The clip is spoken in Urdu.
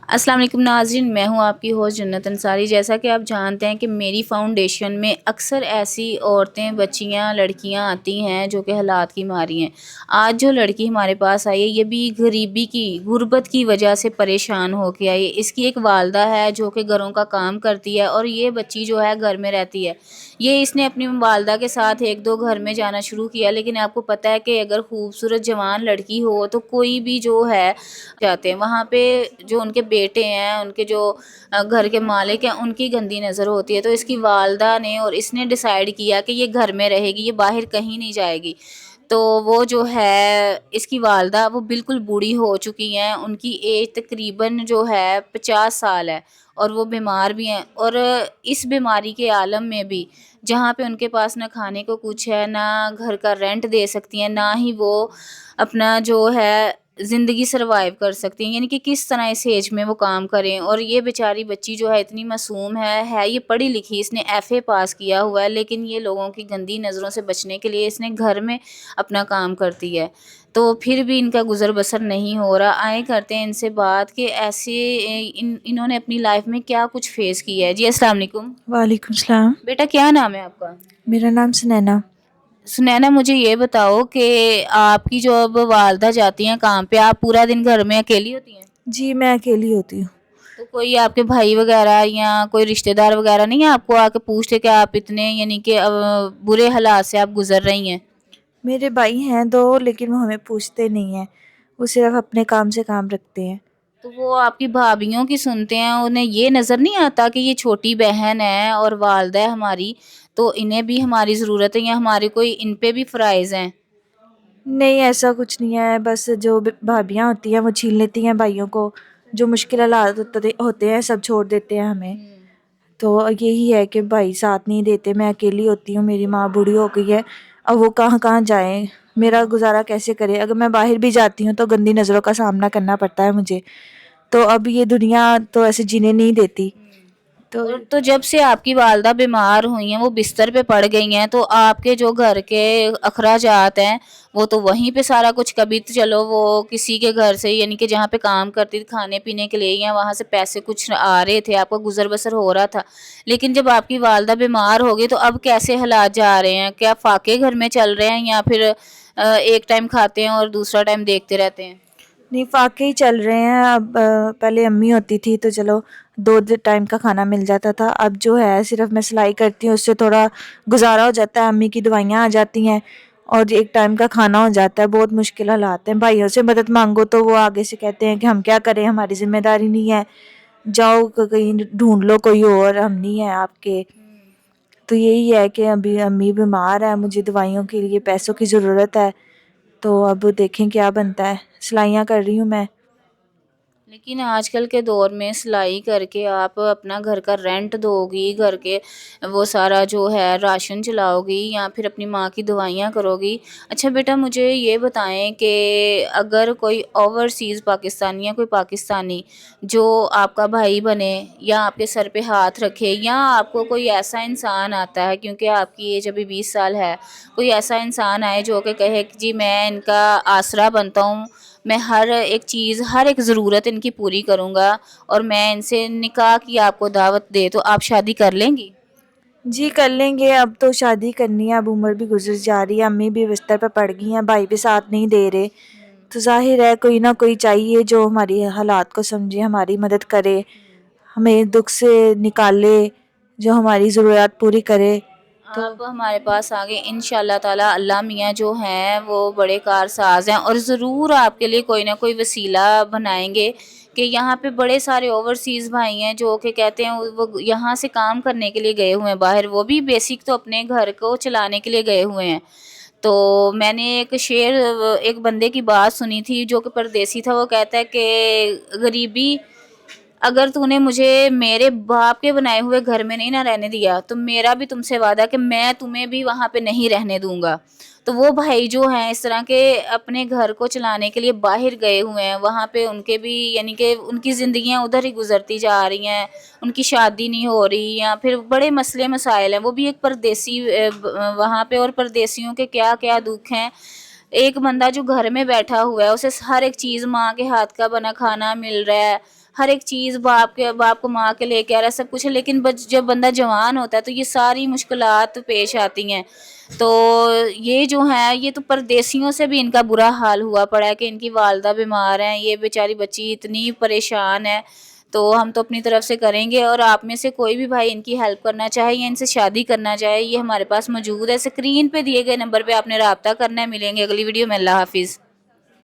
السلام علیکم ناظرین، میں ہوں آپ کی ہوسٹ جنت انصاری۔ جیسا کہ آپ جانتے ہیں کہ میری فاؤنڈیشن میں اکثر ایسی عورتیں، بچیاں، لڑکیاں آتی ہیں جو کہ حالات کی ماری ہیں۔ آج جو لڑکی ہمارے پاس آئی ہے یہ بھی غریبی کی، غربت کی وجہ سے پریشان ہو کے آئی ہے۔ اس کی ایک والدہ ہے جو کہ گھروں کا کام کرتی ہے اور یہ بچی جو ہے گھر میں رہتی ہے۔ یہ اس نے اپنی والدہ کے ساتھ ایک دو گھر میں جانا شروع کیا، لیکن آپ کو پتہ ہے کہ اگر خوبصورت جوان لڑکی ہو تو کوئی بھی جو ہے جاتے ہیں وہاں پہ، جو ان کے بیٹے ہیں، ان کے جو گھر کے مالک ہیں، ان کی گندی نظر ہوتی ہے۔ تو اس کی والدہ نے اور اس نے ڈیسائیڈ کیا کہ یہ گھر میں رہے گی، یہ باہر کہیں نہیں جائے گی۔ تو وہ جو ہے اس کی والدہ وہ بالکل بوڑھی ہو چکی ہیں، ان کی ایج تقریباً جو ہے 50 سال ہے اور وہ بیمار بھی ہیں، اور اس بیماری کے عالم میں بھی جہاں پہ ان کے پاس نہ کھانے کو کچھ ہے، نہ گھر کا رینٹ دے سکتی ہیں، نہ ہی وہ اپنا جو ہے زندگی سروائیو کر سکتی ہیں، یعنی کہ کس طرح اس ایج میں وہ کام کریں۔ اور یہ بیچاری بچی جو ہے اتنی معصوم ہے یہ پڑھی لکھی، اس نے FA پاس کیا ہوا ہے، لیکن یہ لوگوں کی گندی نظروں سے بچنے کے لیے اس نے گھر میں اپنا کام کرتی ہے، تو پھر بھی ان کا گزر بسر نہیں ہو رہا۔ آئے کرتے ہیں ان سے بات کہ ایسے انہوں نے اپنی لائف میں کیا کچھ فیس کیا ہے۔ جی السلام علیکم وعلیکم السلام۔ بیٹا، کیا نام ہے آپ کا؟ میرا نام سنینا۔ سنینا، مجھے یہ بتاؤ کہ آپ کی جو اب والدہ جاتی ہیں کام پہ، آپ پورا دن گھر میں اکیلی ہوتی ہیں؟ جی میں اکیلی ہوتی ہوں۔ تو کوئی آپ کے بھائی وغیرہ یا کوئی رشتہ دار وغیرہ نہیں ہے آپ کو آ کے پوچھتے کہ آپ اتنے یعنی کہ برے حالات سے آپ گزر رہی ہیں؟ میرے بھائی ہیں 2 لیکن وہ ہمیں پوچھتے نہیں ہیں، وہ صرف اپنے کام سے کام رکھتے ہیں۔ تو وہ آپ کی بھابھیوں کی سنتے ہیں، انہیں یہ نظر نہیں آتا کہ یہ چھوٹی بہن ہے اور والدہ ہے ہماری، تو انہیں بھی ہماری ضرورت ہے، یا ہمارے کوئی ان پہ بھی فرائض ہیں؟ نہیں ایسا کچھ نہیں ہے، بس جو بھابیاں ہوتی ہیں وہ چھین لیتی ہیں بھائیوں کو، جو مشکل حالات ہوتے ہیں سب چھوڑ دیتے ہیں ہمیں۔ تو یہی ہے کہ بھائی ساتھ نہیں دیتے، میں اکیلی ہوتی ہوں، میری ماں بوڑھی ہو گئی ہے، اب وہ کہاں کہاں جائیں، میرا گزارا کیسے کرے؟ اگر میں باہر بھی جاتی ہوں تو گندی نظروں کا سامنا کرنا پڑتا ہے مجھے، تو اب یہ دنیا تو ایسے جینے نہیں دیتی۔ اور تو جب سے آپ کی والدہ بیمار ہوئی ہیں، وہ بستر پہ پڑ گئی ہیں، تو آپ کے جو گھر کے اخراجات ہیں وہ تو وہیں پہ سارا کچھ، کبھی تو چلو وہ کسی کے گھر سے یعنی کہ جہاں پہ کام کرتی تھی کھانے پینے کے لیے یا وہاں سے پیسے کچھ آ رہے تھے، آپ کا گزر بسر ہو رہا تھا، لیکن جب آپ کی والدہ بیمار ہو گئی تو اب کیسے حالات جا رہے ہیں؟ کیا فاقے گھر میں چل رہے ہیں یا پھر ایک ٹائم کھاتے ہیں اور دوسرا ٹائم دیکھتے رہتے ہیں؟ نہیں فاقے ہی چل رہے ہیں اب۔ پہلے امی ہوتی تھی تو چلو 2 ٹائم کا کھانا مل جاتا تھا، اب جو ہے صرف میں سلائی کرتی ہوں، اس سے تھوڑا گزارا ہو جاتا ہے، امی کی دوائیاں آ جاتی ہیں اور 1 ٹائم کا کھانا ہو جاتا ہے۔ بہت مشکل حالات ہیں، بھائیوں سے مدد مانگو تو وہ آگے سے کہتے ہیں کہ ہم کیا کریں، ہماری ذمہ داری نہیں ہے، جاؤ کہیں ڈھونڈ لو کوئی اور، ہم نہیں ہیں آپ کے۔ تو یہی ہے کہ ابھی امی بیمار ہے، مجھے دوائیوں کے لیے پیسوں کی ضرورت ہے، تو اب دیکھیں کیا بنتا ہے۔ سلائیاں کر رہی ہوں میں۔ لیکن آج کل کے دور میں سلائی کر کے آپ اپنا گھر کا رینٹ دو گی، گھر کے وہ سارا جو ہے راشن چلاؤ گی یا پھر اپنی ماں کی دوائیاں کرو گی۔ اچھا بیٹا، مجھے یہ بتائیں کہ اگر کوئی اوورسیز پاکستانی یا کوئی پاکستانی جو آپ کا بھائی بنے یا آپ کے سر پہ ہاتھ رکھے، یا آپ کو کوئی ایسا انسان آتا ہے، کیونکہ آپ کی ایج ابھی 20 سال ہے، کوئی ایسا انسان آئے جو کہ کہے کہ جی میں ان کا آسرا بنتا ہوں، میں ہر ایک چیز، ہر ایک ضرورت ان کی پوری کروں گا، اور میں ان سے نکاح کی آپ کو دعوت دے، تو آپ شادی کر لیں گی؟ جی کر لیں گے، اب تو شادی کرنی ہے، اب عمر بھی گزر جا رہی ہے، امی بھی بستر پہ پڑ گئی ہیں، بھائی بھی ساتھ نہیں دے رہے، تو ظاہر ہے کوئی نہ کوئی چاہیے جو ہماری حالات کو سمجھے، ہماری مدد کرے، ہمیں دکھ سے نکالے، جو ہماری ضروریات پوری کرے۔ تو آپ ہمارے پاس آگے انشاءاللہ تعالی، اللہ میاں جو ہیں وہ بڑے کارساز ہیں، اور ضرور آپ کے لیے کوئی نہ کوئی وسیلہ بنائیں گے کہ یہاں پہ بڑے سارے اوورسیز بھائی ہیں جو کہ کہتے ہیں وہ یہاں سے کام کرنے کے لیے گئے ہوئے ہیں باہر، وہ بھی بیسک تو اپنے گھر کو چلانے کے لیے گئے ہوئے ہیں۔ تو میں نے ایک بندے کی بات سنی تھی جو کہ پردیسی تھا، وہ کہتا ہے کہ غریبی، اگر تو نے مجھے میرے باپ کے بنائے ہوئے گھر میں نہیں نہ رہنے دیا تو میرا بھی تم سے وعدہ کہ میں تمہیں بھی وہاں پہ نہیں رہنے دوں گا۔ تو وہ بھائی جو ہیں اس طرح کے اپنے گھر کو چلانے کے لیے باہر گئے ہوئے ہیں، وہاں پہ ان کے بھی یعنی کہ ان کی زندگیاں ادھر ہی گزرتی جا رہی ہیں، ان کی شادی نہیں ہو رہی، یا پھر بڑے مسئلے مسائل ہیں، وہ بھی ایک پردیسی وہاں پہ، اور پردیسیوں کے کیا کیا دکھ ہیں۔ ایک بندہ جو گھر میں بیٹھا ہوا ہے، اسے ہر ایک چیز ماں کے ہاتھ کا بنا کھانا مل رہا ہے، ہر ایک چیز باپ کو ماں کے لے کے آ رہا ہے سب کچھ ہے، لیکن جب بندہ جوان ہوتا ہے تو یہ ساری مشکلات پیش آتی ہیں. تو یہ جو ہیں یہ تو پردیسیوں سے بھی ان کا برا حال ہوا پڑا ہے کہ ان کی والدہ بیمار ہیں، یہ بیچاری بچی اتنی پریشان ہے. تو ہم تو اپنی طرف سے کریں گے، اور آپ میں سے کوئی بھی بھائی ان کی ہیلپ کرنا چاہے یا ان سے شادی کرنا چاہے، یہ ہمارے پاس موجود ہے. اسکرین پہ دیے گئے نمبر پہ آپ نے رابطہ کرنا ہے. ملیں گے اگلی ویڈیو میں. اللہ حافظ.